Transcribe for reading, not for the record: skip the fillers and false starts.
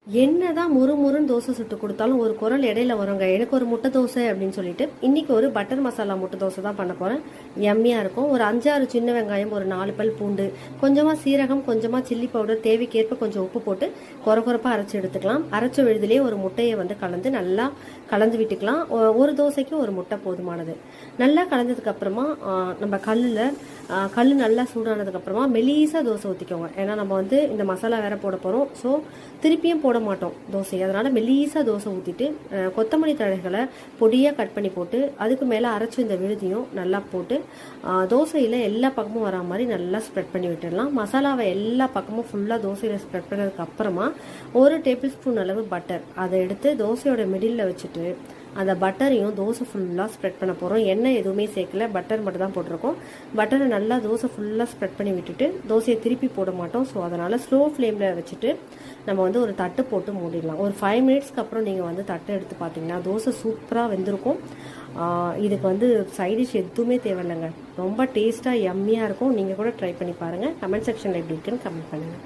என்னதான் முறுமுறுன்னு தோசை சுட்டு கொடுத்தாலும் ஒரு குரல் இடையில வருங்க, எனக்கு ஒரு முட்டை தோசை அப்படின்னு சொல்லிட்டு. இன்னைக்கு ஒரு பட்டர் மசாலா முட்டை தோசை தான் பண்ண போறேன். எம்மியா இருக்கும். ஒரு 5-6 சின்ன வெங்காயம், ஒரு 4 பல் பூண்டு, கொஞ்சமா சீரகம், கொஞ்சமா சில்லி பவுடர், தேவைக்கேற்ப கொஞ்சம் உப்பு போட்டு கொரப்பா அரைச்சு எடுத்துக்கலாம். அரைச்ச விழுதுலேயே ஒரு முட்டையை வந்து கலந்து நல்லா கலந்து விட்டுக்கலாம். ஒரு தோசைக்கு ஒரு முட்டை போதுமானது. நல்லா கலந்ததுக்கு அப்புறமா நம்ம கல் நல்லா சூடானதுக்கு அப்புறமா மெலீஸா தோசை ஊற்றிக்கோங்க. ஏன்னா நம்ம வந்து இந்த மசாலா வேற போட போறோம். ஸோ திருப்பியும் போட மாட்டோம் தோசை. அதனால மெலீஸா தோசை ஊற்றிட்டு கொத்தமல்லி தழைகளை பொடியாக கட் பண்ணி போட்டு அதுக்கு மேலே அரைச்சி இந்த விழுதியும் நல்லா போட்டு தோசையில் எல்லா பக்கமும் வரா மாதிரி நல்லா ஸ்ப்ரெட் பண்ணி விட்டுடலாம். மசாலாவை எல்லா பக்கமும் ஃபுல்லாக தோசையில் ஸ்ப்ரெட் பண்ணதுக்கு அப்புறமா 1 டேபிள் ஸ்பூன் அளவு பட்டர் அதை எடுத்து தோசையோட மிடில் வச்சுட்டு அந்த பட்டரையும் தோசை ஃபுல்லாக ஸ்ப்ரெட் பண்ண போகிறோம். எண்ணெய் எதுவுமே சேர்க்கல, பட்டர் மட்டும் தான் போட்டிருக்கோம். பட்டரை நல்லா தோசை ஃபுல்லாக ஸ்ப்ரெட் பண்ணி விட்டுட்டு தோசையை திருப்பி போட மாட்டோம். ஸோ அதனால் ஸ்லோ ஃப்ளேமில் வச்சுட்டு நம்ம வந்து ஒரு தட்டு போட்டு மூடிடலாம். ஒரு 5 மினிட்ஸ்க்கு அப்புறம் நீங்கள் வந்து தட்டை எடுத்து பார்த்தீங்கன்னா தோசை சூப்பராக வெந்திருக்கும். இதுக்கு வந்து சைடிஷ் எதுவுமே தேவையில்லைங்க. ரொம்ப டேஸ்ட்டாக எம்மியாக இருக்கும். நீங்கள் கூட ட்ரை பண்ணி பாருங்கள். கமெண்ட் செக்ஷனில் எப்படி இருக்குன்னு கமெண்ட் பண்ணுங்கள்.